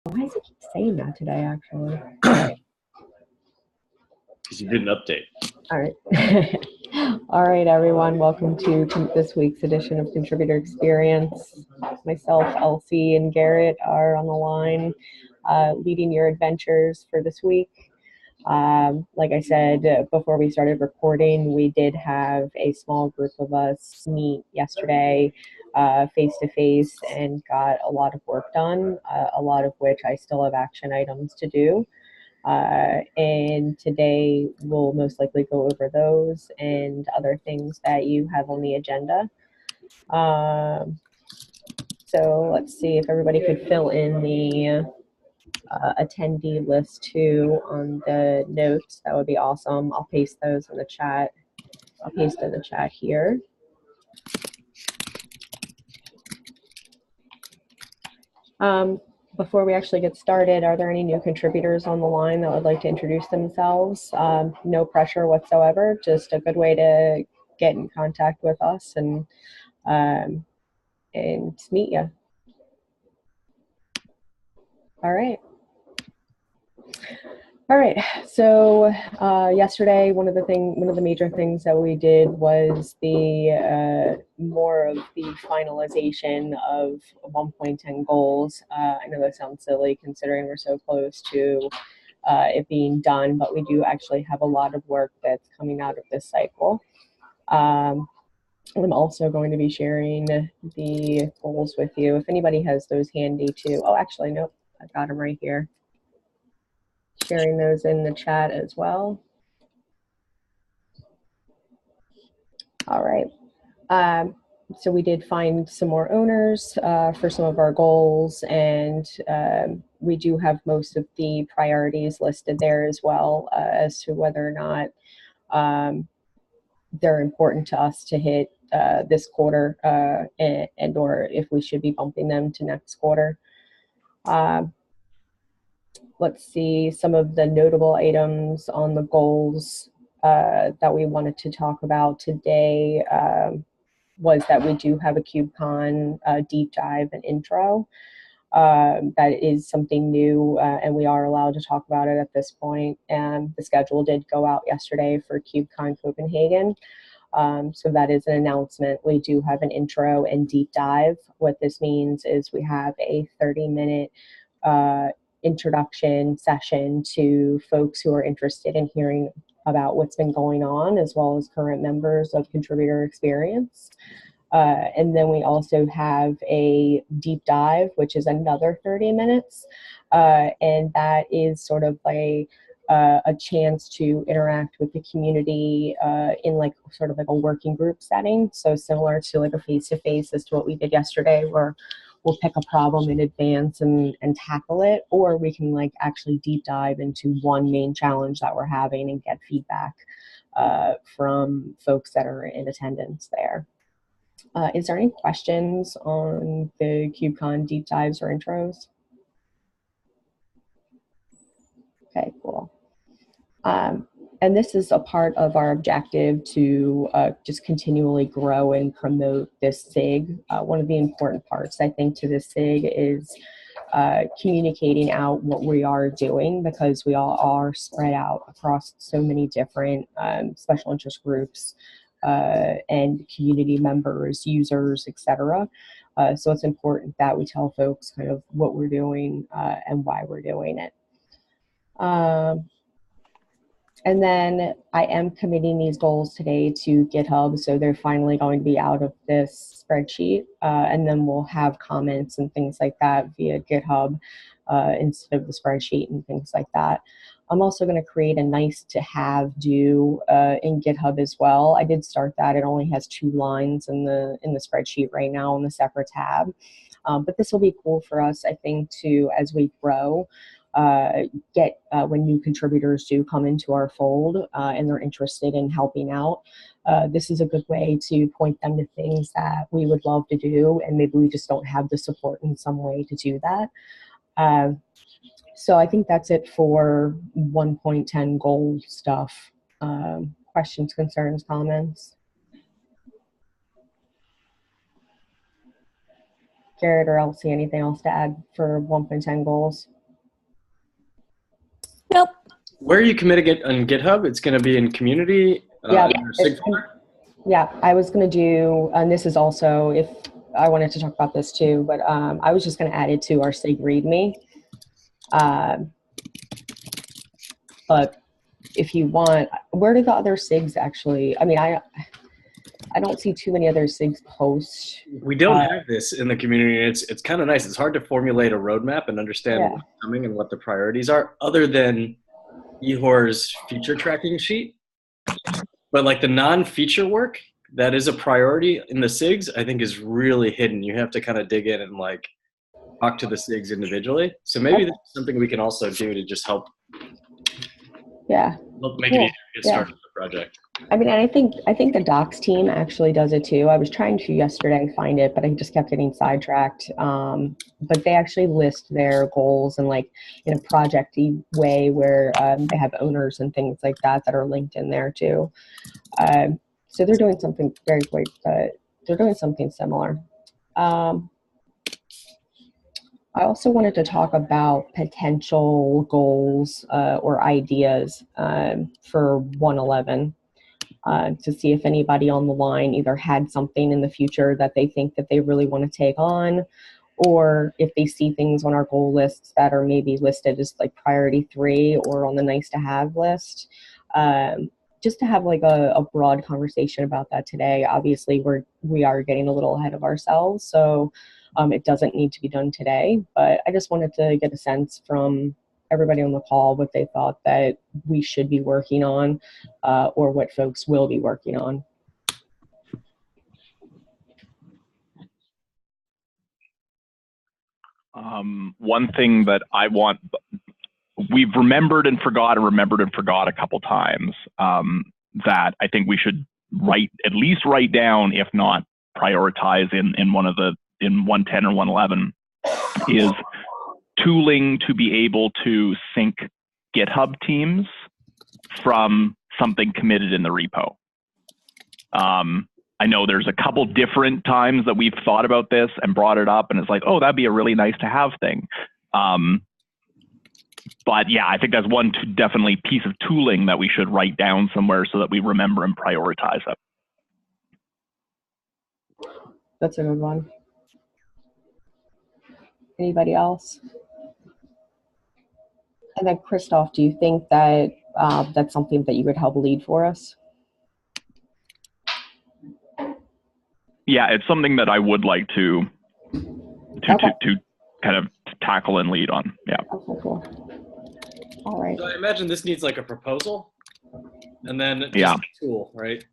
Why does it keep saying that today, actually? Because you did an update. All right. All right, everyone. Welcome to this week's edition of Contributor Experience. Myself, Elsie, and Garrett are on the line, leading your adventures for this week. Like I said before we started recording, we did have a small group of us meet yesterday face to face and got a lot of work done, a lot of which I still have action items to do. And today we'll most likely go over those and other things that you have on the agenda. So let's see if everybody could fill in the attendee list too on the notes. That would be awesome. I'll paste those in the chat. I'll paste in the chat here. Before we actually get started, are there any new contributors on the line that would like to introduce themselves? No pressure whatsoever, just a good way to get in contact with us and meet you. All right. All right. So yesterday, one of the major things that we did was the more of the finalization of 1.10 goals. I know that sounds silly considering we're so close to it being done, but we do actually have a lot of work that's coming out of this cycle. I'm also going to be sharing the goals with you. If anybody has those handy too. Oh, actually, nope, I've got them right here. Sharing those in the chat as well. All right. So we did find some more owners for some of our goals, and we do have most of the priorities listed there as well as to whether or not they're important to us to hit this quarter and or if we should be bumping them to next quarter. Let's see some of the notable items on the goals that we wanted to talk about today. Was that we do have a KubeCon deep dive and intro. That is something new, and we are allowed to talk about it at this point. And the schedule did go out yesterday for KubeCon Copenhagen. So that is an announcement. We do have an intro and deep dive. What this means is we have a 30-minute introduction session to folks who are interested in hearing about what's been going on, as well as current members of Contributor Experience. And then we also have a deep dive, which is another 30 minutes. And that is sort of a chance to interact with the community in like sort of like a working group setting. So similar to like a face-to-face as to what we did yesterday, where we'll pick a problem in advance and tackle it, or we can like actually deep dive into one main challenge that we're having and get feedback from folks that are in attendance there. Is there any questions on the KubeCon deep dives or intros? Okay, cool. And this is a part of our objective to just continually grow and promote this SIG. One of the important parts, I think, to this SIG is communicating out what we are doing, because we all are spread out across so many different special interest groups and community members, users, etc. So it's important that we tell folks kind of what we're doing and why we're doing it. And then I am committing these goals today to GitHub, so they're finally going to be out of this spreadsheet, and then we'll have comments and things like that via GitHub instead of the spreadsheet and things like that. I'm also going to create a nice to have do in GitHub as well. I did start that. It only has 2 lines in the spreadsheet right now in the separate tab, but this will be cool for us, I think, to as we grow. Get when new contributors do come into our fold and they're interested in helping out. This is a good way to point them to things that we would love to do, and maybe we just don't have the support in some way to do that. So I think that's it for 1.10 goal stuff. Questions, concerns, comments? Garrett or Elsie, anything else to add for 1.10 goals? Nope. Where are you committing it on GitHub? It's going to be in community? Yeah, in your SIG folder? Yeah, I was going to do, and this is also, if I wanted to talk about this too, but I was just going to add it to our SIG README. But if you want, where do the other SIGs actually, I mean, I don't see too many other SIGs post. We don't have this in the community. It's kind of nice. It's hard to formulate a roadmap and understand what's coming and what the priorities are, other than Ehor's feature tracking sheet. But like the non-feature work that is a priority in the SIGs, I think is really hidden. You have to kind of dig in and like talk to the SIGs individually. So maybe that's something we can also do to just help. Yeah. Make it easier to get started with the project. I mean, and I think the docs team actually does it too. I was trying to yesterday find it, but I just kept getting sidetracked. But they actually list their goals in like in a project-y way where they have owners and things like that are linked in there too. So they're doing something very quick, but they're doing something similar. I also wanted to talk about potential goals or ideas for 111 to see if anybody on the line either had something in the future that they think that they really want to take on, or if they see things on our goal lists that are maybe listed as like priority 3 or on the nice to have list. Just to have like a broad conversation about that today. Obviously, we are getting a little ahead of ourselves, so it doesn't need to be done today. But I just wanted to get a sense from everybody on the call what they thought that we should be working on, or what folks will be working on. One thing that I want, we've remembered and forgot a couple times, that I think we should at least write down, if not prioritize in 110 or 111, is tooling to be able to sync GitHub teams from something committed in the repo. I know there's a couple different times that we've thought about this and brought it up, and it's like, oh, that'd be a really nice to have thing. But yeah, I think that's one definitely piece of tooling that we should write down somewhere so that we remember and prioritize it. That's a good one. Anybody else? And then Christoph, do you think that that's something that you would help lead for us? Yeah, it's something that I would like to kind of tackle and lead on. Yeah. Okay, cool. All right. So I imagine this needs like a proposal, and then just a tool, right?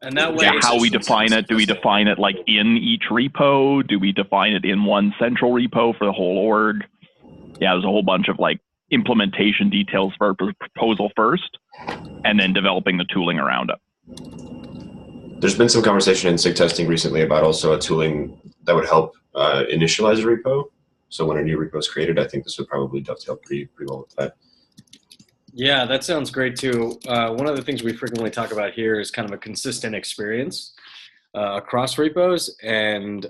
And that way, how we define it? Do we define it like in each repo? Do we define it in one central repo for the whole org? Yeah, there's a whole bunch of like implementation details for a proposal first, and then developing the tooling around it. There's been some conversation in SIG testing recently about also a tooling that would help initialize a repo. So when a new repo is created, I think this would probably dovetail pretty well with that. Yeah, that sounds great too. One of the things we frequently talk about here is kind of a consistent experience across repos, and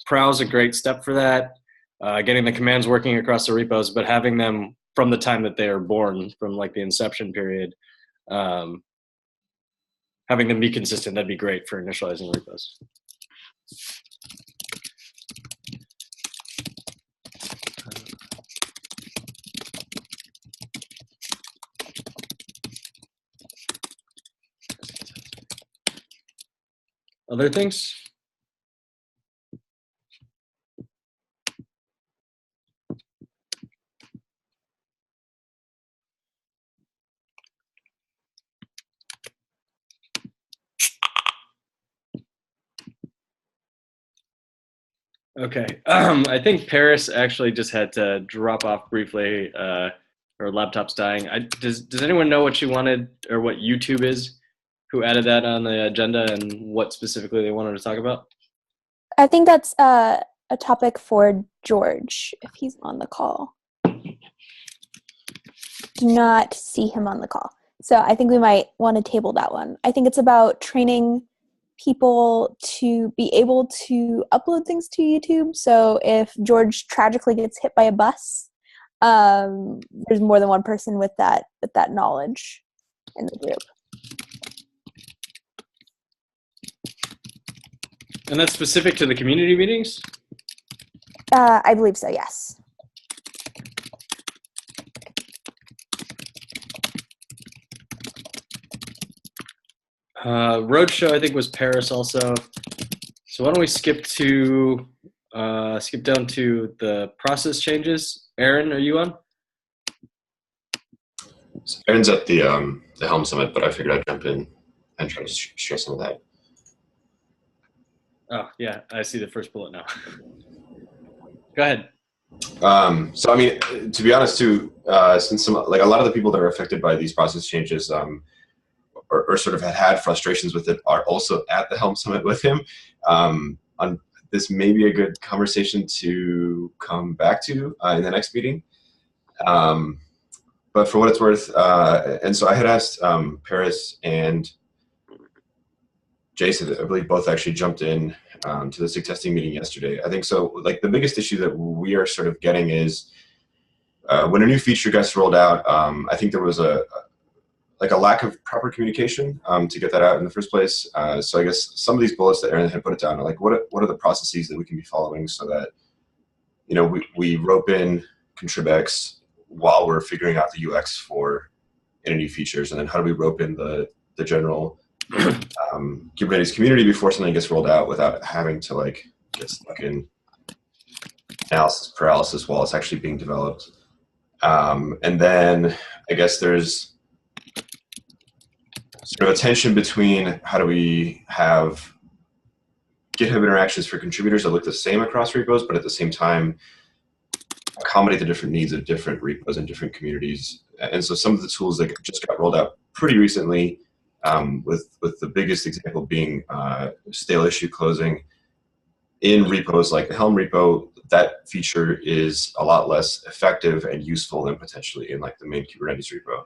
Prowl's a great step for that. Getting the commands working across the repos, but having them from the time that they are born, from like the inception period, having them be consistent, that'd be great for initializing repos. Other things? Okay, I think Paris actually just had to drop off briefly. Her laptop's dying. Does anyone know what she wanted or what YouTube is? Who added that on the agenda and what specifically they wanted to talk about? I think that's a topic for George, if he's on the call. Do not see him on the call. So I think we might want to table that one. I think it's about training people to be able to upload things to YouTube. So if George tragically gets hit by a bus, there's more than one person with that knowledge in the group. And that's specific to the community meetings? I believe so, yes. Roadshow, I think, was Paris also. So why don't we skip down to the process changes? Aaron, are you on? So Aaron's at the Helm Summit, but I figured I'd jump in and try to share some of that. Oh, yeah, I see the first bullet now. Go ahead. So, I mean, to be honest, too, since a lot of the people that are affected by these process changes or sort of had frustrations with it are also at the Helm Summit with him. This may be a good conversation to come back to in the next meeting. But for what it's worth, and so I had asked Paris and Jason, I believe both actually jumped in to the SIG testing meeting yesterday. I think so. Like the biggest issue that we are sort of getting is when a new feature gets rolled out. I think there was a lack of proper communication to get that out in the first place. So I guess some of these bullets that Aaron had put it down are like, what are the processes that we can be following so that we rope in Contrib-X while we're figuring out the UX for any new features, and then how do we rope in the general Kubernetes community before something gets rolled out without having to get stuck in analysis paralysis while it's actually being developed. And then I guess there's sort of a tension between how do we have GitHub interactions for contributors that look the same across repos, but at the same time accommodate the different needs of different repos and different communities. And so some of the tools that just got rolled out pretty recently, with the biggest example being stale issue closing in repos like the Helm repo, that feature is a lot less effective and useful than potentially in like the main Kubernetes repo.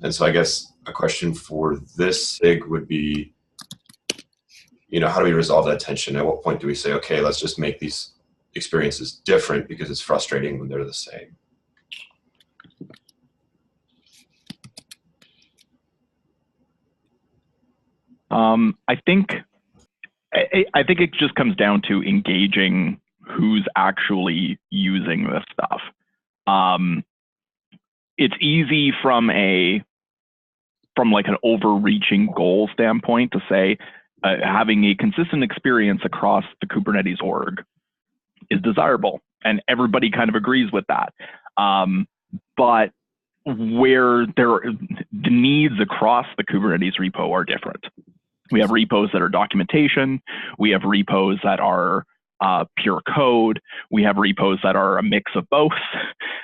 And so I guess a question for this SIG would be, how do we resolve that tension? At what point do we say, okay, let's just make these experiences different because it's frustrating when they're the same? I think it just comes down to engaging who's actually using this stuff. It's easy from like an overreaching goal standpoint to say having a consistent experience across the Kubernetes org is desirable, and everybody kind of agrees with that. But where the needs across the Kubernetes repo are different. We have repos that are documentation. We have repos that are pure code. We have repos that are a mix of both.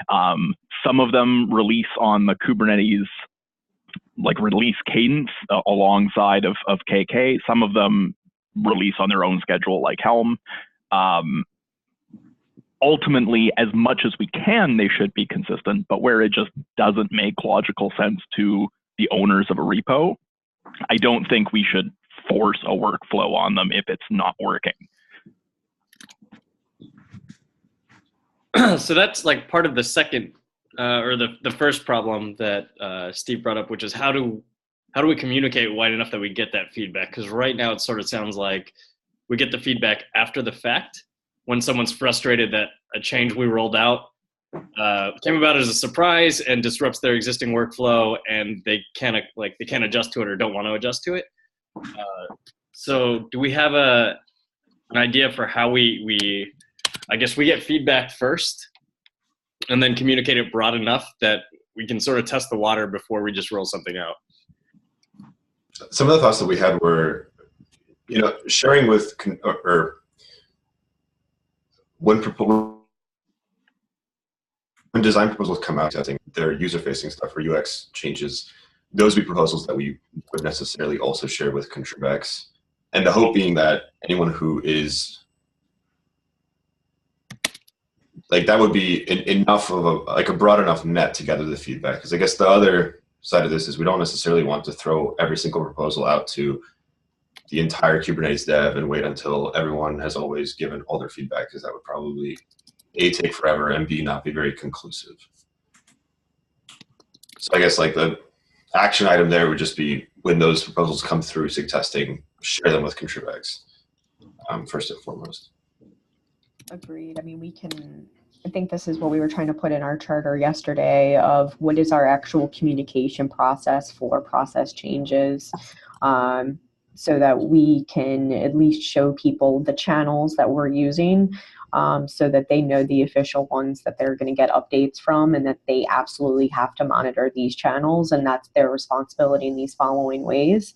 Some of them release on the Kubernetes release cadence alongside of KK. Some of them release on their own schedule like Helm. Ultimately, as much as we can, they should be consistent, but where it just doesn't make logical sense to the owners of a repo, I don't think we should force a workflow on them if it's not working. So that's like part of the second or the first problem that Steve brought up, which is how do we communicate wide enough that we get that feedback? Because right now it sort of sounds like we get the feedback after the fact when someone's frustrated that a change we rolled out came about as a surprise and disrupts their existing workflow, and they can't adjust to it or don't want to adjust to it. So do we have an idea for how we I guess we get feedback first and then communicate it broad enough that we can sort of test the water before we just roll something out? Some of the thoughts that we had were, sharing with, or when design proposals come out, testing their user-facing stuff or UX changes, those would be proposals that we would necessarily also share with Contrib-X. And the hope being that anyone who is that would be enough of a broad enough net to gather the feedback. Because I guess the other side of this is we don't necessarily want to throw every single proposal out to the entire Kubernetes dev and wait until everyone has always given all their feedback, because that would probably A, take forever, and B, not be very conclusive. So I guess like the action item there would just be, when those proposals come through SIG testing, share them with Contribex, first and foremost. Agreed. I mean, I think this is what we were trying to put in our charter yesterday of what is our actual communication process for process changes, so that we can at least show people the channels that we're using, so that they know the official ones that they're going to get updates from, and that they absolutely have to monitor these channels, and that's their responsibility in these following ways.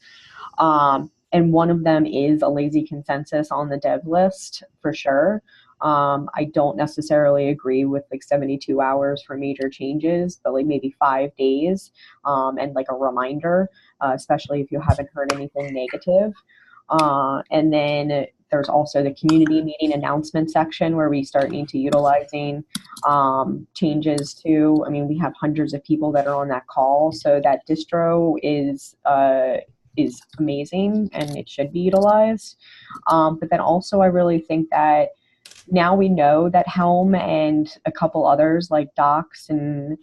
And one of them is a lazy consensus on the dev list for sure. I don't necessarily agree with like 72 hours for major changes, but like maybe 5 days, and like a reminder, especially if you haven't heard anything negative. And then there's also the community meeting announcement section where we start need to utilizing changes too. I mean, we have hundreds of people that are on that call, so that distro is amazing and it should be utilized. But then also I really think that now we know that Helm and a couple others like Docs and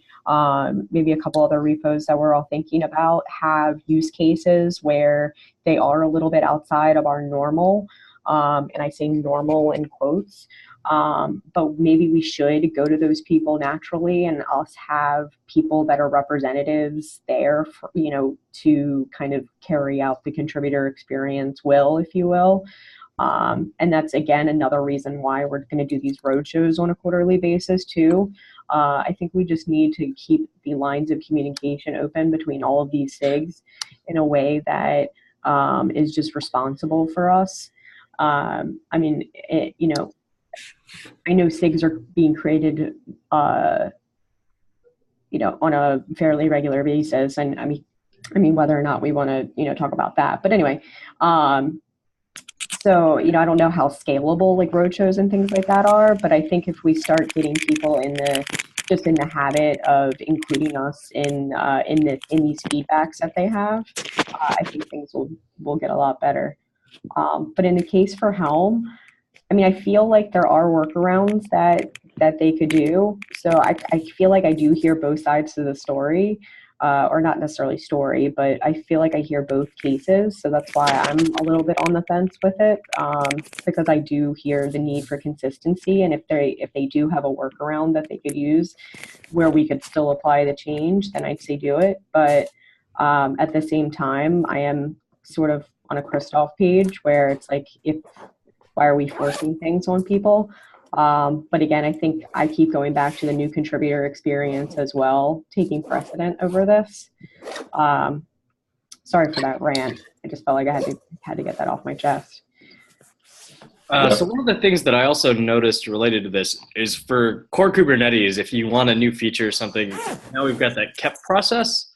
maybe a couple other repos that we're all thinking about have use cases where they are a little bit outside of our normal, and I say normal in quotes, but maybe we should go to those people naturally and us have people that are representatives there for, to kind of carry out the contributor experience if you will. And that's, again, another reason why we're going to do these roadshows on a quarterly basis, too. I think we just need to keep the lines of communication open between all of these SIGs in a way that is just responsible for us. I mean, I know SIGs are being created, on a fairly regular basis. And I mean, whether or not we want to, talk about that. But anyway, so, I don't know how scalable like roadshows and things like that are, but I think if we start getting people in the habit of including us in these feedbacks that they have, I think things will get a lot better. But in the case for Helm, I mean, I feel like there are workarounds that they could do. So I feel like I do hear both sides of the story. Or not necessarily story, but I feel like I hear both cases. So that's why I'm a little bit on the fence with it, because I do hear the need for consistency. And if they do have a workaround that they could use where we could still apply the change, then I'd say do it. But at the same time, I am sort of on a Christoph page where it's like, why are we forcing things on people? But again, I think I keep going back to the new contributor experience as well, taking precedent over this. Sorry for that rant. I just felt like I had to get that off my chest. So one of the things that I also noticed related to this is for core Kubernetes, if you want a new feature or something, now we've got that KEP process,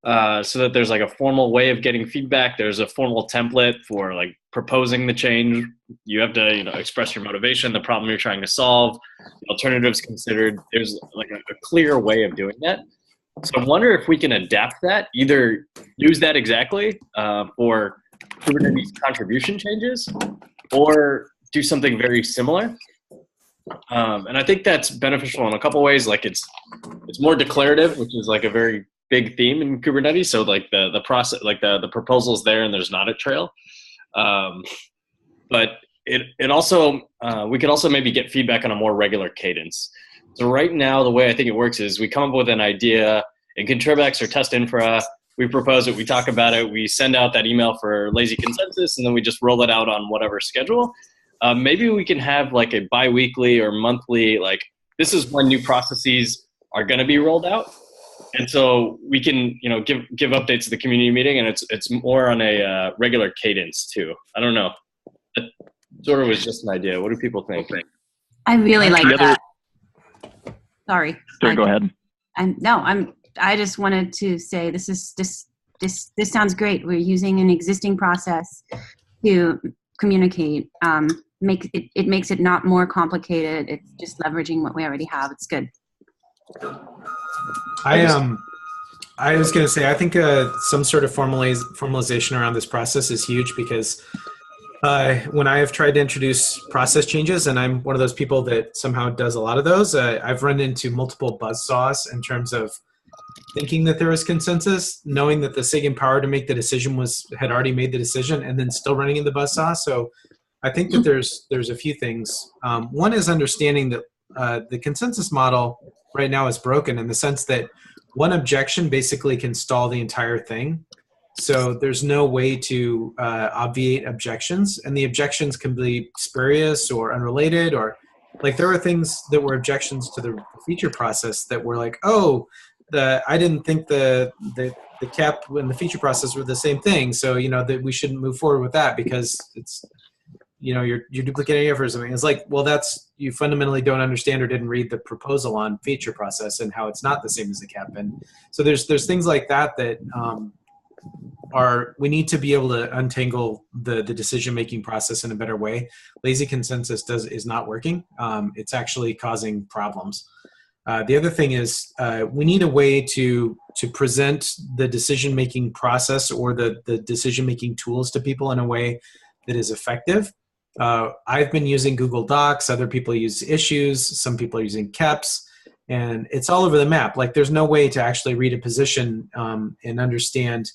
so that there's like a formal way of getting feedback. There's a formal template for like proposing the change. You have to express your motivation, the problem you're trying to solve, the alternatives considered. There's like a clear way of doing that. So I wonder if we can adapt that, either use that exactly for Kubernetes contribution changes, or do something very similar. And I think that's beneficial in a couple ways. Like it's more declarative, which is like a very big theme in Kubernetes. So like the process, like the proposal's there and there's not a trail. But it also, we could also maybe get feedback on a more regular cadence. So right now, the way I think it works is we come up with an idea in Contribex or test infra, we propose it, we talk about it, we send out that email for lazy consensus, and then we just roll it out on whatever schedule. Maybe we can have like a bi-weekly or monthly, like this is when new processes are going to be rolled out. And so we can, give updates to the community meeting, and it's more on a regular cadence too. I don't know. That sort of was just an idea. What do people think? I really like that. Sorry, go ahead. I just wanted to say this sounds great. We're using an existing process to communicate. It makes it not more complicated. It's just leveraging what we already have. It's good. I was going to say, I think some sort of formalization around this process is huge because when I have tried to introduce process changes, and I'm one of those people that somehow does a lot of those, I've run into multiple buzzsaws in terms of thinking that there was consensus, knowing that the SIG in power to make the decision had already made the decision, and then still running into buzzsaw. So I think that there's a few things. One is understanding that the consensus model right now is broken in the sense that one objection basically can stall the entire thing. So there's no way to obviate objections, and the objections can be spurious or unrelated, or like there were things that were objections to the feature process that were like, oh, I didn't think the cap and the feature process were the same thing, so that we shouldn't move forward with that because it's you're duplicating effort or something. It's like, well, that's, you fundamentally don't understand or didn't read the proposal on feature process and how it's not the same as the cap. And so there's things like that we need to be able to untangle the decision-making process in a better way. Lazy consensus is not working. It's actually causing problems. The other thing is we need a way to present the decision-making process or the decision-making tools to people in a way that is effective. I've been using Google Docs. Other people use issues. Some people are using KEPs. And it's all over the map. Like there's no way to actually read a position and understand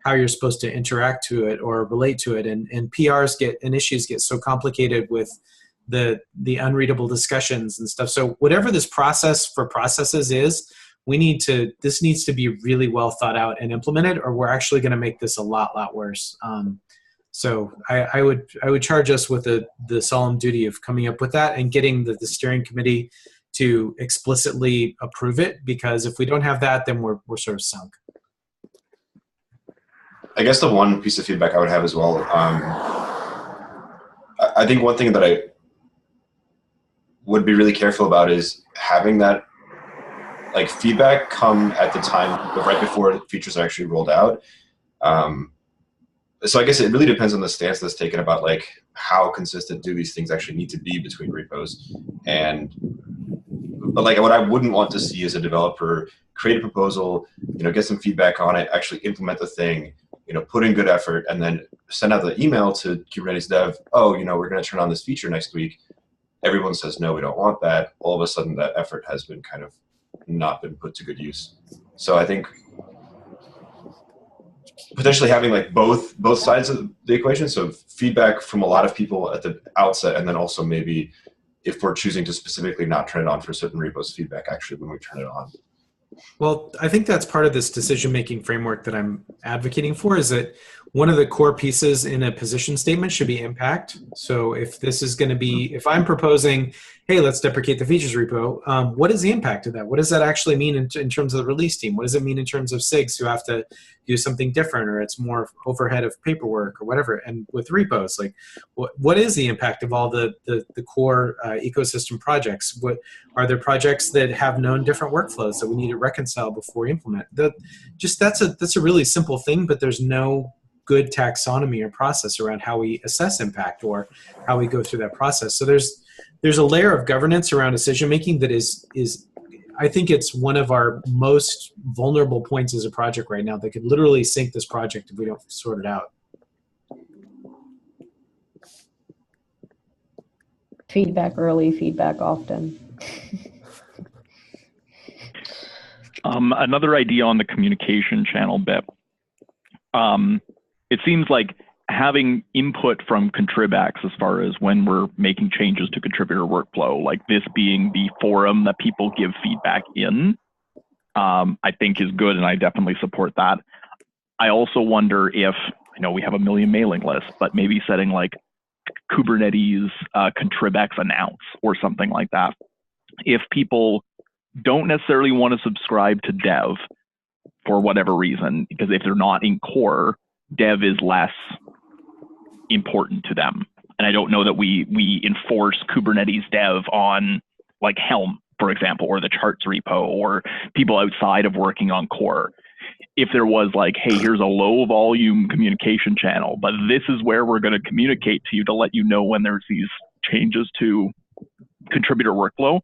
how you're supposed to interact to it or relate to it. And PRs and issues get so complicated with the unreadable discussions and stuff. So whatever this process for processes is, this needs to be really well thought out and implemented, or we're actually going to make this a lot worse. So I would charge us with the solemn duty of coming up with that and getting the steering committee to explicitly approve it, because if we don't have that, then we're sort of sunk. I guess the one piece of feedback I would have as well, I think one thing that I would be really careful about is having that like feedback come at the time right before the features are actually rolled out. So I guess it really depends on the stance that's taken about like how consistent do these things actually need to be between repos. But like what I wouldn't want to see is a developer create a proposal, get some feedback on it, actually implement the thing, put in good effort, and then send out the email to Kubernetes dev, oh, we're going to turn on this feature next week. Everyone says, no, we don't want that. All of a sudden that effort has been kind of not been put to good use. So I think potentially having like both sides of the equation, so feedback from a lot of people at the outset, and then also maybe if we're choosing to specifically not turn it on for certain repos, feedback actually when we turn it on. Well, I think that's part of this decision-making framework that I'm advocating for, is that one of the core pieces in a position statement should be impact. So if this is going to be, if I'm proposing, hey, let's deprecate the features repo, what is the impact of that? What does that actually mean in terms of the release team? What does it mean in terms of SIGs who have to do something different, or it's more overhead of paperwork or whatever? And with repos, like what is the impact of all the core ecosystem projects? What are there projects that have known different workflows that we need to reconcile before we implement? That's a really simple thing, but there's no good taxonomy or process around how we assess impact or how we go through that process. So there's a layer of governance around decision making that is I think it's one of our most vulnerable points as a project right now that could literally sink this project if we don't sort it out. Feedback early, feedback often. Another idea on the communication channel bit. It seems like having input from Contribex as far as when we're making changes to contributor workflow, like this being the forum that people give feedback in, I think is good, and I definitely support that. I also wonder if, I know we have a million mailing lists, but maybe setting like Kubernetes Contribex announce or something like that. If people don't necessarily want to subscribe to dev for whatever reason, because if they're not in core, dev is less important to them. And I don't know that we enforce Kubernetes dev on like Helm, for example, or the charts repo, or people outside of working on core. If there was like, hey, here's a low volume communication channel, but this is where we're going to communicate to you to let you know when there's these changes to contributor workflow,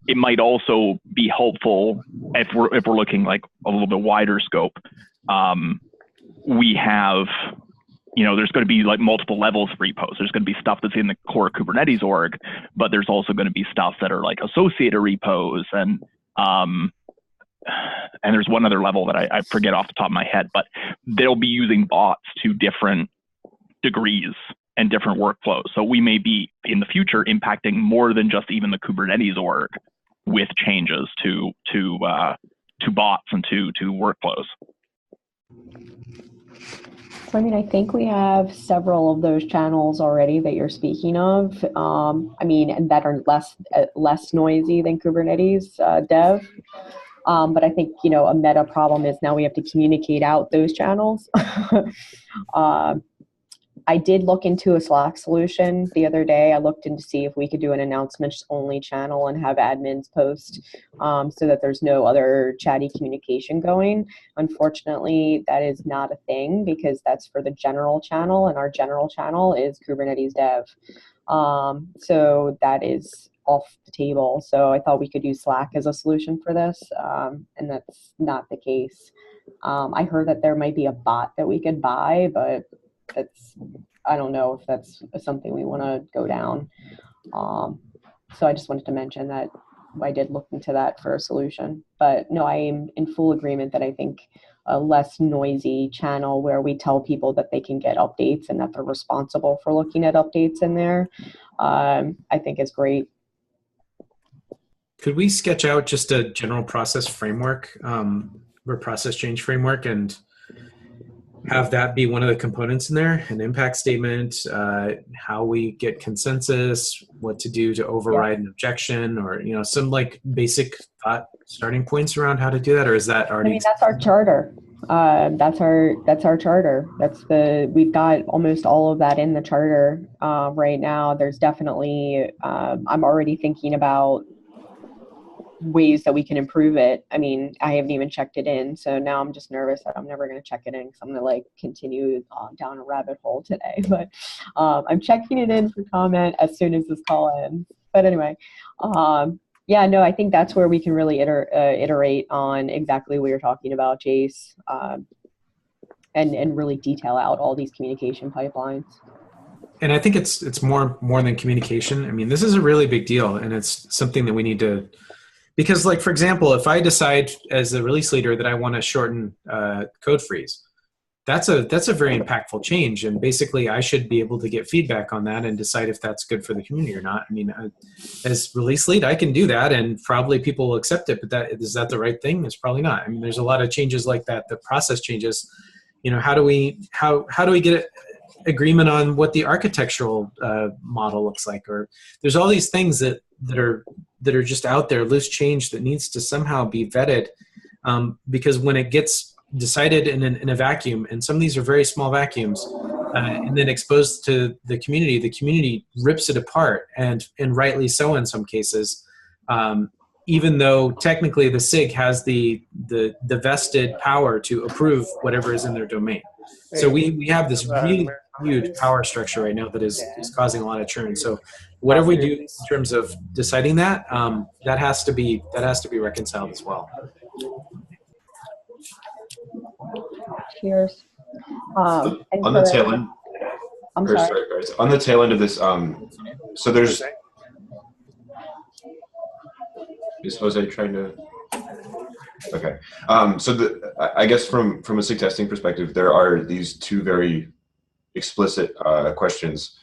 it might also be helpful if we're looking like a little bit wider scope. We have, there's going to be like multiple levels of repos. There's going to be stuff that's in the core Kubernetes org, but there's also going to be stuff that are like associated repos, and there's one other level that I forget off the top of my head, but they'll be using bots to different degrees and different workflows. So we may be in the future impacting more than just even the Kubernetes org with changes to bots and to workflows. So, I mean, I think we have several of those channels already that you're speaking of. And that are less noisy than Kubernetes dev. But I think, a meta problem is now we have to communicate out those channels. I did look into a Slack solution the other day. I looked in to see if we could do an announcements only channel and have admins post so that there's no other chatty communication going. Unfortunately, that is not a thing because that's for the general channel, and our general channel is Kubernetes dev. So that is off the table. So I thought we could use Slack as a solution for this, and that's not the case. I heard that there might be a bot that we could buy, but I don't know if that's something we want to go down. So I just wanted to mention that I did look into that for a solution. But no, I am in full agreement that I think a less noisy channel where we tell people that they can get updates and that they're responsible for looking at updates in there, I think is great. Could we sketch out just a general process framework, or process change framework, and have that be one of the components in there? An impact statement, how we get consensus, what to do to override an objection, or some like basic thought starting points around how to do that, or is that already? That's our charter. That's our charter. We've got almost all of that in the charter right now. There's definitely I'm already thinking about ways that we can improve it. I mean, I haven't even checked it in, so now I'm just nervous that I'm never going to check it in because I'm going to continue down a rabbit hole today. But I'm checking it in for comment as soon as this call ends. But anyway, I think that's where we can really iterate on exactly what you're talking about, Jace, and really detail out all these communication pipelines. And I think it's more than communication. I mean, this is a really big deal, and it's something that we need to. Because, for example, if I decide as the release leader that I want to shorten code freeze, that's a very impactful change. And basically, I should be able to get feedback on that and decide if that's good for the community or not. I mean, as release lead, I can do that, and probably people will accept it. But is that the right thing? It's probably not. I mean, there's a lot of changes like that. The process changes. How do we get agreement on what the architectural model looks like? Or there's all these things that are just out there, loose change that needs to somehow be vetted, because when it gets decided in a vacuum, and some of these are very small vacuums, and then exposed to the community rips it apart, and rightly so in some cases, even though technically the SIG has the vested power to approve whatever is in their domain. So we have this really huge power structure right now that is causing a lot of churn. So whatever we do in terms of deciding that, that has to be reconciled as well. Cheers. On the tail end. I'm sorry. On the tail end of this, so there's. Is Jose trying to? Okay. So I guess from a SIG testing perspective, there are these two very explicit questions.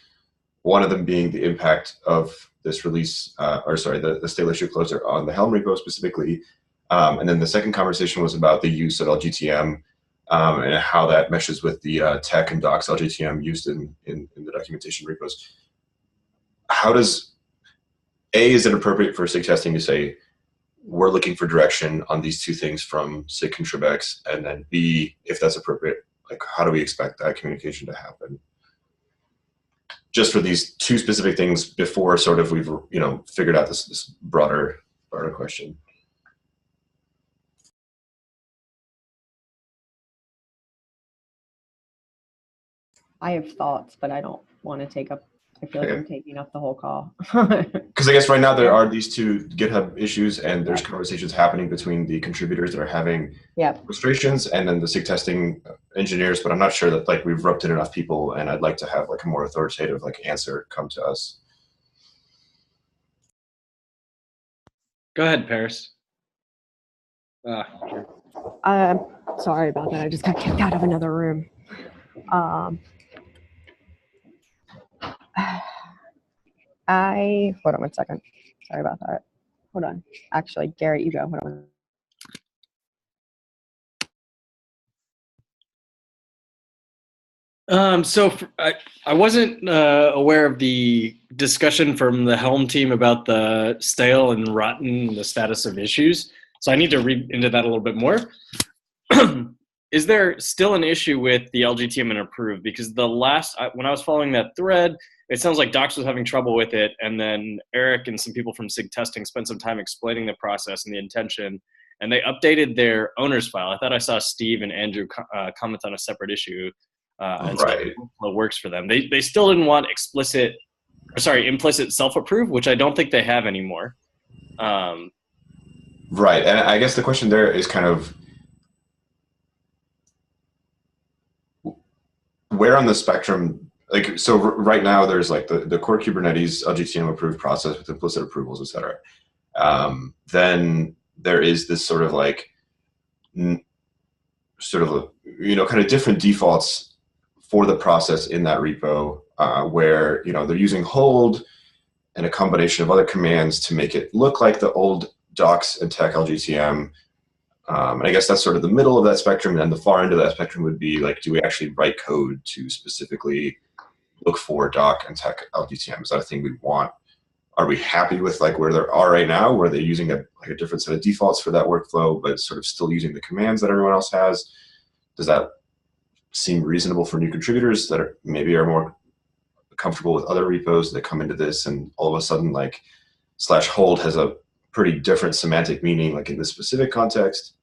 One of them being the impact of this release, the stale issue closer on the Helm repo specifically. And then the second conversation was about the use of LGTM and how that meshes with the tech and docs LGTM used in the documentation repos. Is it appropriate for SIG testing to say, we're looking for direction on these two things from SIG Contrib-X, and then B, if that's appropriate, how do we expect that communication to happen? Just for these two specific things before sort of we've figured out this broader question. I have thoughts, but I don't want to take up I feel like I'm taking up the whole call. Because I guess right now there are these two GitHub issues, and there's conversations happening between the contributors that are having frustrations and then the SIG testing engineers. But I'm not sure that like we've roped in enough people, and I'd like to have like a more authoritative like answer come to us. Go ahead, Paris. Sorry about that. I just got kicked out of another room. Hold on one second. Sorry about that. Hold on. Actually, Garrett, you go. Hold on. I wasn't aware of the discussion from the Helm team about the stale and rotten, the status of issues. So I need to read into that a little bit more. Is there still an issue with the LGTM and approve? Because when I was following that thread, it sounds like Docs was having trouble with it. And then Eric and some people from SIG testing spent some time explaining the process and the intention. And they updated their owner's file. I thought I saw Steve and Andrew comment on a separate issue. And so it works for them. They still didn't want implicit self-approve, which I don't think they have anymore. Right. And I guess the question there is kind of, where on the spectrum, like, so right now there's like the core Kubernetes LGTM approved process with implicit approvals, et cetera. Then there is this sort of like, kind of different defaults for the process in that repo, where, they're using hold and a combination of other commands to make it look like the old docs and tech LGTM. And I guess that's sort of the middle of that spectrum. And then the far end of that spectrum would be like, do we actually write code to specifically look for doc and tech LGTM? Is that a thing we want? Are we happy with like where they are right now, where they're using a different set of defaults for that workflow, but sort of still using the commands that everyone else has? Does that seem reasonable for new contributors that are more comfortable with other repos that come into this, and all of a sudden like /hold has a pretty different semantic meaning, like in this specific context?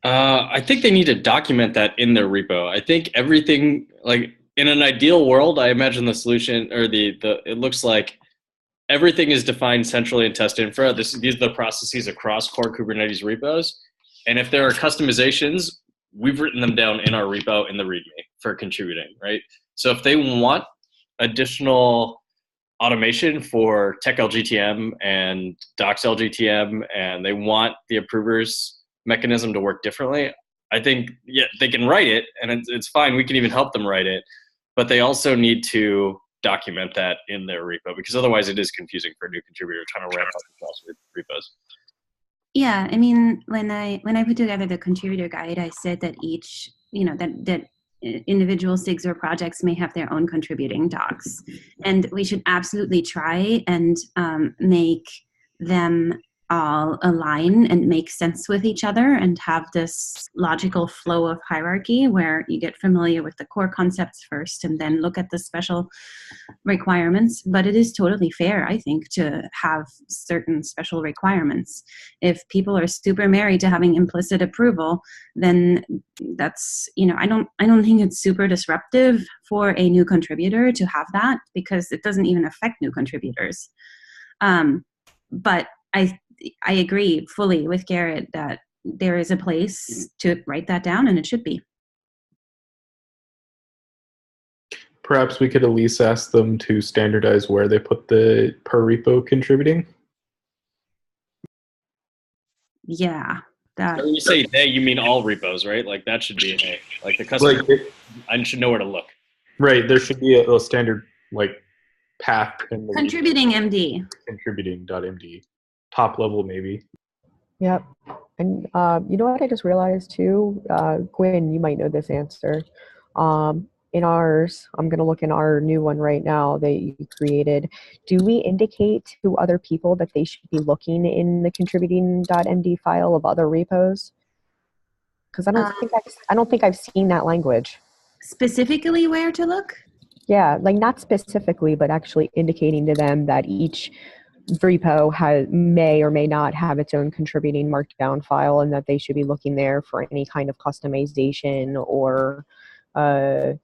I think they need to document that in their repo. I think everything, like in an ideal world, I imagine the solution or it looks like everything is defined centrally in test infra. These are the processes across core Kubernetes repos. And if there are customizations, we've written them down in our repo in the README for contributing, right? So if they want additional automation for tech LGTM and docs LGTM, and they want the approvers mechanism to work differently, I think they can write it, and it's fine. We can even help them write it, but they also need to document that in their repo, because otherwise it is confusing for a new contributor trying to ramp up across repos. Yeah, I mean, when I put together the contributor guide, I said that each, that individual SIGs or projects may have their own contributing docs, and we should absolutely try and make them all align and make sense with each other and have this logical flow of hierarchy where you get familiar with the core concepts first and then look at the special requirements. But it is totally fair, I think, to have certain special requirements. If people are super married to having implicit approval, then that's, I don't think it's super disruptive for a new contributor to have that, because it doesn't even affect new contributors. But I agree fully with Garrett that there is a place to write that down, and it should be. Perhaps we could at least ask them to standardize where they put the per repo contributing. Yeah. When you say they, you mean all repos, right? Like that should be an A. Like the customer, I should know where to look. Right. There should be a standard like path in the contributing MD. Contributing.md. Top level maybe. Yep. And you know what I just realized too? Gwen, you might know this answer. In ours, I'm going to look in our new one right now that you created. Do we indicate to other people that they should be looking in the contributing.md file of other repos? Because I don't think I've seen that language. Specifically where to look? Yeah, like not specifically, but actually indicating to them that each repo may or may not have its own contributing markdown file, and that they should be looking there for any kind of customization or or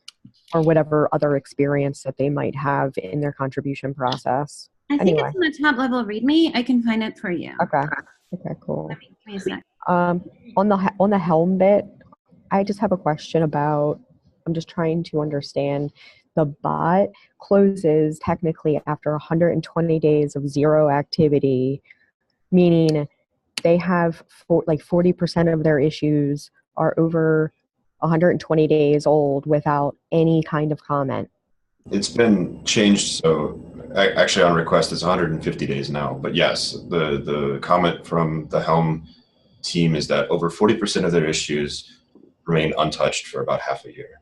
whatever other experience that they might have in their contribution process. I think it's in the top level README. I can find it for you. Okay. Okay, cool. Give me a sec. On the Helm bit, I just have a question about, I'm just trying to understand, the bot closes technically after 120 days of zero activity, meaning they have 40% of their issues are over 120 days old without any kind of comment. It's been changed, so actually on request it's 150 days now. But yes, the comment from the Helm team is that over 40% of their issues remain untouched for about half a year.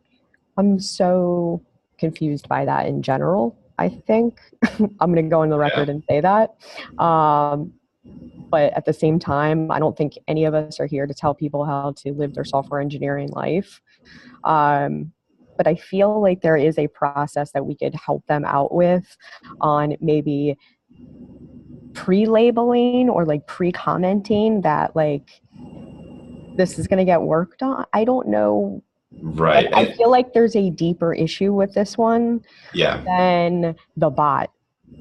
I'm so confused by that in general, I think. I'm going to go on the record and say that. But at the same time, I don't think any of us are here to tell people how to live their software engineering life. But I feel like there is a process that we could help them out with on maybe pre-labeling or like pre-commenting that like this is going to get worked on. I don't know. Right. I feel like there's a deeper issue with this one than the bot.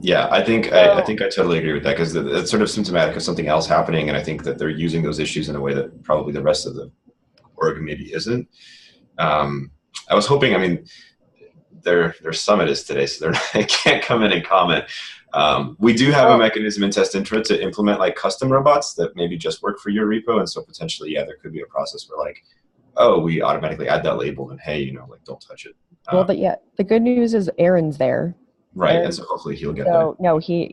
Yeah, I think I totally agree with that, because it's sort of symptomatic of something else happening, and I think that they're using those issues in a way that probably the rest of the org maybe isn't. I was hoping, I mean, their summit is today, so they can't come in and comment. We do have a mechanism in test intro to implement like custom robots that maybe just work for your repo, and so potentially, yeah, there could be a process where like, oh, we automatically add that label, and hey, like don't touch it. Well, but yeah, the good news is Aaron's there. Right, and so hopefully he'll get that. No, he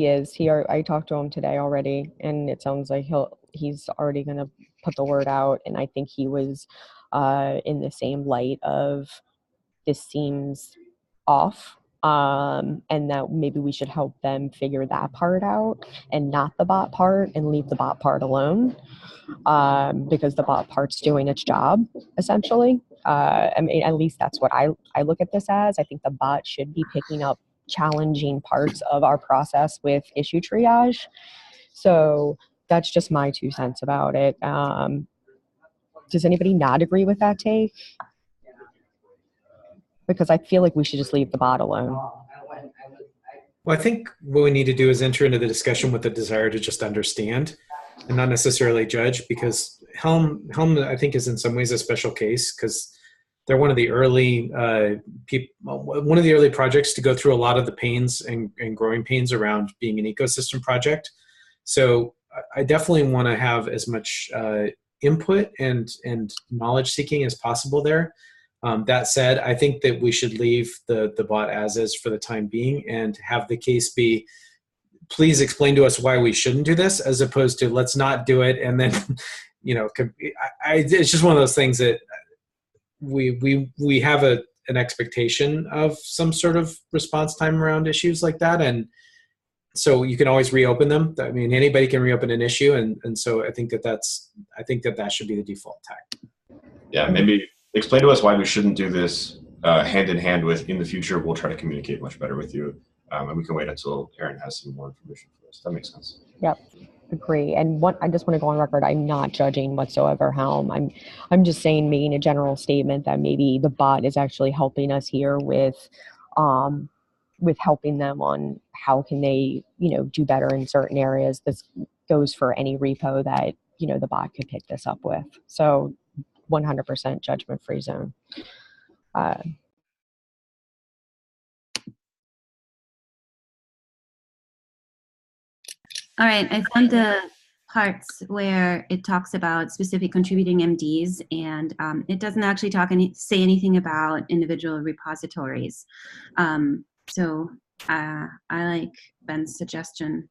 is. I talked to him today already, and it sounds like he's already gonna put the word out, and I think he was in the same light of this seems off, and that maybe we should help them figure that part out and not the bot part, and leave the bot part alone, because the bot part's doing its job essentially. I mean, at least that's what I look at this as. I think the bot should be picking up challenging parts of our process with issue triage. So that's just my 2 cents about it. Does anybody not agree with that take? Because I feel like we should just leave the bot alone. Well, I think what we need to do is enter into the discussion with the desire to just understand and not necessarily judge, because Helm I think is in some ways a special case, because they're one of the early projects to go through a lot of the pains and growing pains around being an ecosystem project. So I definitely want to have as much input and knowledge seeking as possible there. That said, I think that we should leave the bot as is for the time being, and have the case be, please explain to us why we shouldn't do this, as opposed to let's not do it. And then, it's just one of those things that we have an expectation of some sort of response time around issues like that. And so you can always reopen them. I mean, anybody can reopen an issue. And so I think that should be the default tack. Yeah, maybe explain to us why we shouldn't do this hand in hand with, in the future, we'll try to communicate much better with you. And we can wait until Aaron has some more information for us. That makes sense. Yep, agree. And I just want to go on record, I'm not judging whatsoever Helm. I'm just saying, making a general statement that maybe the bot is actually helping us here with helping them on how can they, do better in certain areas. This goes for any repo that, the bot could pick this up with. So 100% judgment-free zone. All right, I found the parts where it talks about specific contributing MDs, and it doesn't actually say anything about individual repositories. So I like Ben's suggestion.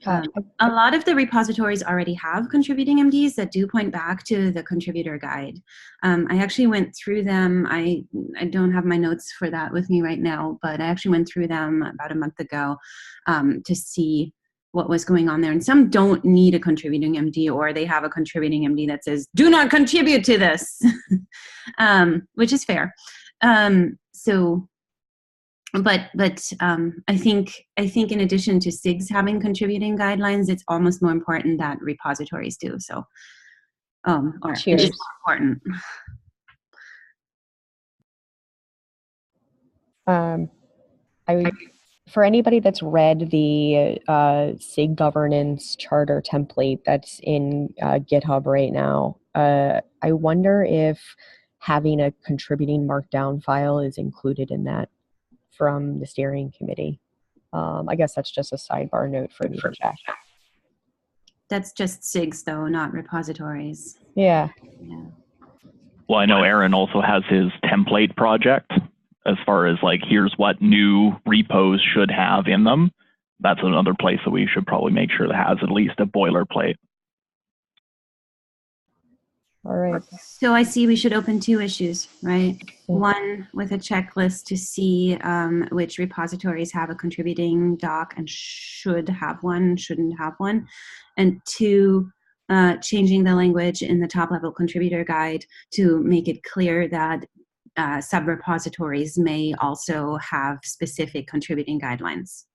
A lot of the repositories already have contributing MDs that do point back to the contributor guide. I actually went through them. I don't have my notes for that with me right now, but I actually went through them about a month ago to see what was going on there. And some don't need a contributing MD, or they have a contributing MD that says, do not contribute to this, which is fair. But I think in addition to SIGs having contributing guidelines, it's almost more important that repositories do. So, or it is more important. For anybody that's read the SIG governance charter template that's in GitHub right now, I wonder if having a contributing markdown file is included in that from the steering committee. I guess that's just a sidebar note for me to check. That's just SIGs though, not repositories. Yeah. Well, I know Aaron also has his template project as far as like, here's what new repos should have in them. That's another place that we should probably make sure that has at least a boilerplate. All right. So I see we should open 2 issues, right? One with a checklist to see which repositories have a contributing doc and should have one, shouldn't have one. And 2, changing the language in the top-level contributor guide to make it clear that sub-repositories may also have specific contributing guidelines.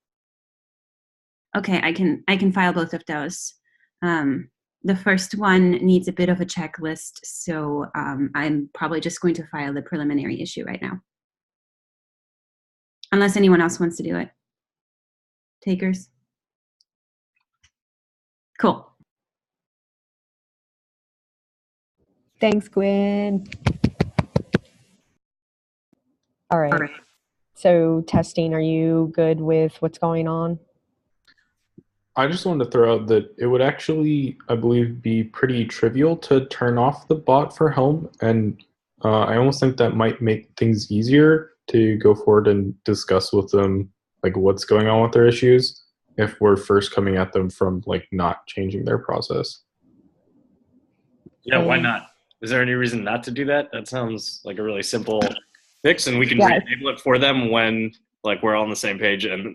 Okay, I can file both of those. The first one needs a bit of a checklist, so I'm probably just going to file the preliminary issue right now. Unless anyone else wants to do it. Takers? Cool. Thanks, Gwen. All right. So testing, are you good with what's going on? I just wanted to throw out that it would actually, I believe, be pretty trivial to turn off the bot for Helm, and I almost think that might make things easier to go forward and discuss with them like what's going on with their issues if we're first coming at them from like not changing their process. Yeah, why not? Is there any reason not to do that? That sounds like a really simple fix, and we can Yeah. re-enable it for them when like we're all on the same page and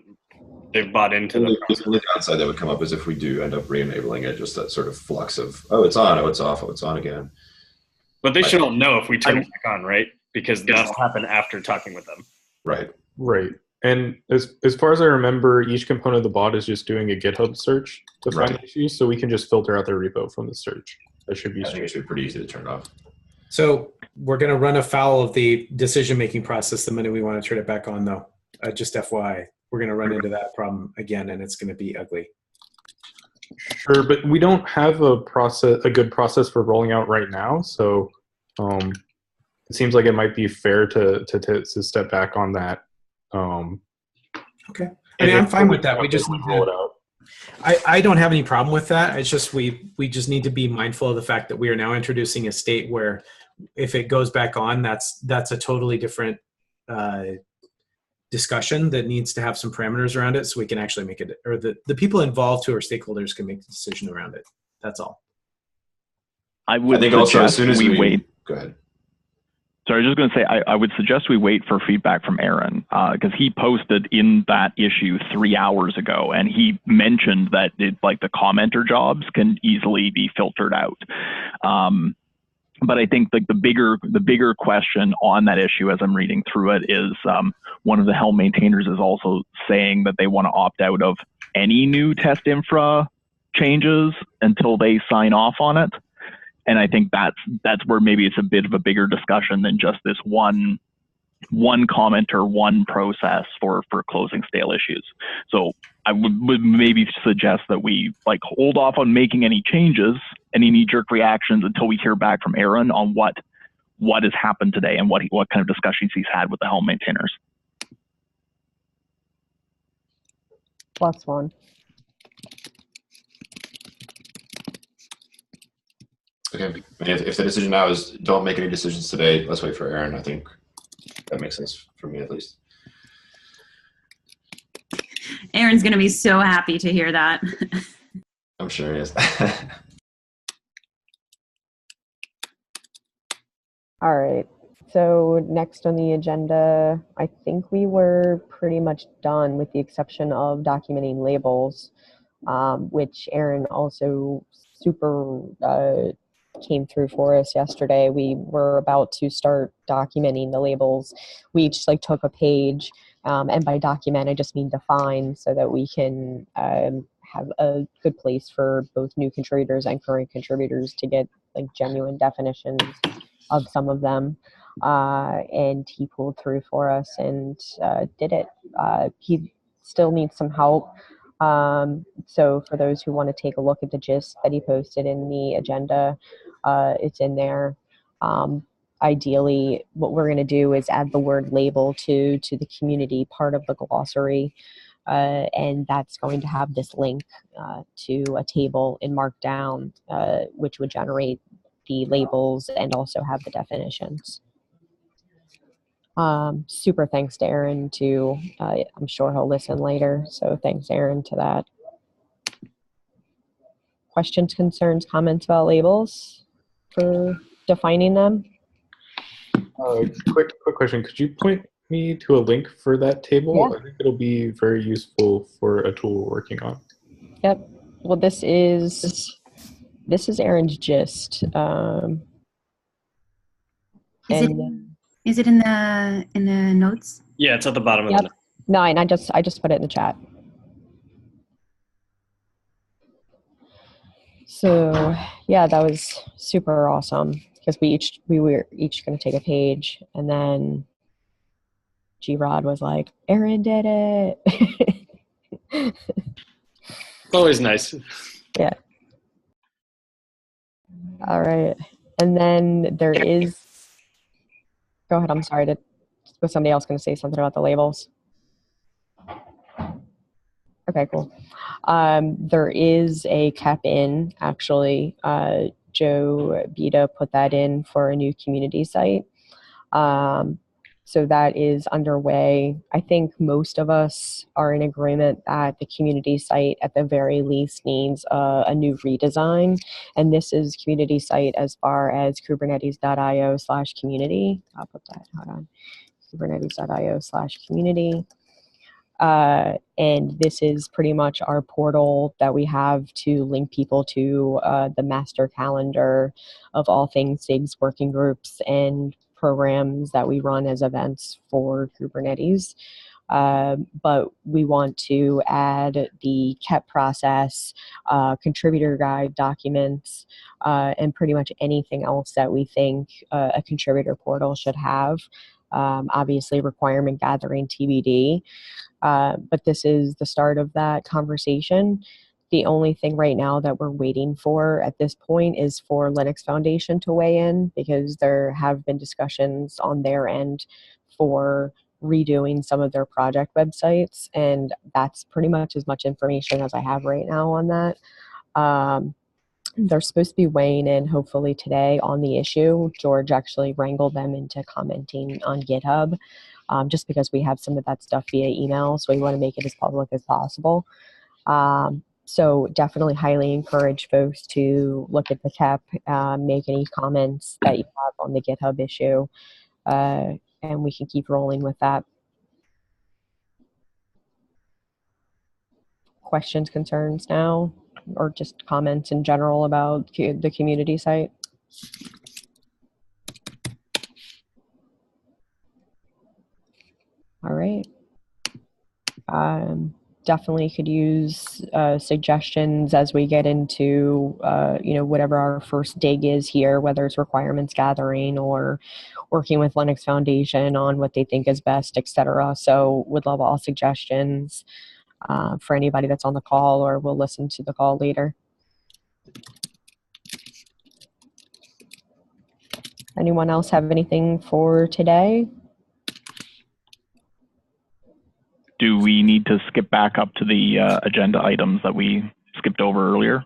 they've bought into the process. The only downside that would come up is if we do end up re-enabling it, just that sort of flux of, oh, it's on, oh, it's off, oh, it's on again. But they should all know if we turn it back on, right? Because that'll happen after talking with them. Right. Right. And as far as I remember, each component of the bot is just doing a GitHub search to find issues, so we can just filter out their repo from the search. That should be I think it should be pretty easy to turn off. So we're going to run afoul of the decision-making process the minute we want to turn it back on, though. Just FYI, we're going to run into that problem again, and it's going to be ugly. Sure, but we don't have a good process for rolling out right now, so it seems like it might be fair to step back on that. Okay, I mean, I'm fine with that. We just need roll it out. I don't have any problem with that. It's just we just need to be mindful of the fact that we are now introducing a state where if it goes back on, that's a totally different discussion that needs to have some parameters around it so we can actually make it, or the people involved who are stakeholders can make the decision around it. That's all. I think also as soon as we wait. Go ahead. So I was just going to say, I would suggest we wait for feedback from Aaron, because he posted in that issue 3 hours ago, and he mentioned that like the commenter jobs can easily be filtered out. But I think like the bigger question on that issue, as I'm reading through it, is one of the Helm maintainers is also saying that they want to opt out of any new test infra changes until they sign off on it. And I think that's where maybe it's a bit of a bigger discussion than just this one comment or one process for closing stale issues. So I would maybe suggest that we like hold off on making any changes, any knee-jerk reactions until we hear back from Aaron on what has happened today and what kind of discussions he's had with the Helm maintainers. +1. Okay. If the decision now is don't make any decisions today, let's wait for Aaron. I think that makes sense for me at least. Aaron's going to be so happy to hear that. I'm sure he is. All right. So next on the agenda, I think we were pretty much done with the exception of documenting labels, which Aaron also super came through for us yesterday. We were about to start documenting the labels. We each like took a page, and by document I just mean define, so that we can have a good place for both new contributors and current contributors to get like genuine definitions of some of them. and he pulled through for us and did it. He still needs some help. So for those who want to take a look at the gist that he posted in the agenda, it's in there. Ideally, what we're going to do is add the word label to the community part of the glossary. And that's going to have this link to a table in Markdown, which would generate the labels and also have the definitions. Super thanks to Aaron too. I'm sure he'll listen later, so thanks Aaron to that. Questions, concerns, comments about labels for defining them? Quick question. Could you point me to a link for that table? Yeah. I think it'll be very useful for a tool we're working on. Yep. Well, this is Aaron's gist. Is it in the notes? Yeah, it's at the bottom of Yep. the note. 9. I just put it in the chat. So yeah, that was super awesome because we were each going to take a page, and then G-Rod was like, "Aaron did it." It's always nice. Yeah. All right, and then there is. Go ahead. I'm sorry. Was somebody else going to say something about the labels? Okay, cool. There is a cap in, actually. Joe Bita put that in for a new community site. So that is underway. I think most of us are in agreement that the community site at the very least needs a new redesign. And this is community site as far as kubernetes.io/community. I'll put that, hold on. kubernetes.io/community. And this is pretty much our portal that we have to link people to the master calendar of all things SIG's working groups and programs that we run as events for Kubernetes. But we want to add the KEP process, contributor guide documents, and pretty much anything else that we think a contributor portal should have. Obviously, requirement gathering TBD. But this is the start of that conversation. The only thing right now that we're waiting for at this point is for Linux Foundation to weigh in, because there have been discussions on their end for redoing some of their project websites, and that's pretty much as much information as I have right now on that. They're supposed to be weighing in hopefully today on the issue. George actually wrangled them into commenting on GitHub, just because we have some of that stuff via email, so we want to make it as public as possible. So definitely highly encourage folks to look at the KEP, make any comments that you have on the GitHub issue, and we can keep rolling with that. Questions, concerns now, or just comments in general about the community site? All right. Definitely could use suggestions as we get into whatever our first dig is here, whether it's requirements gathering or working with Linux Foundation on what they think is best, etc. So would love all suggestions for anybody that's on the call or will listen to the call later. Anyone else have anything for today? Do we need to skip back up to the agenda items that we skipped over earlier?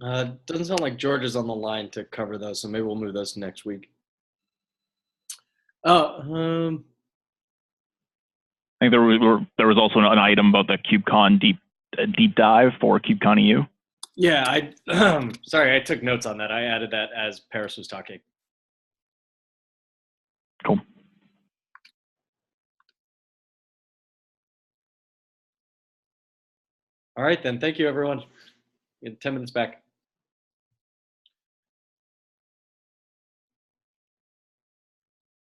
Doesn't sound like George is on the line to cover those, so maybe we'll move those to next week. I think there was also an item about the KubeCon deep dive for KubeCon EU. Yeah, sorry, I took notes on that. I added that as Paris was talking. Cool. All right, then. Thank you, everyone. In 10 minutes back.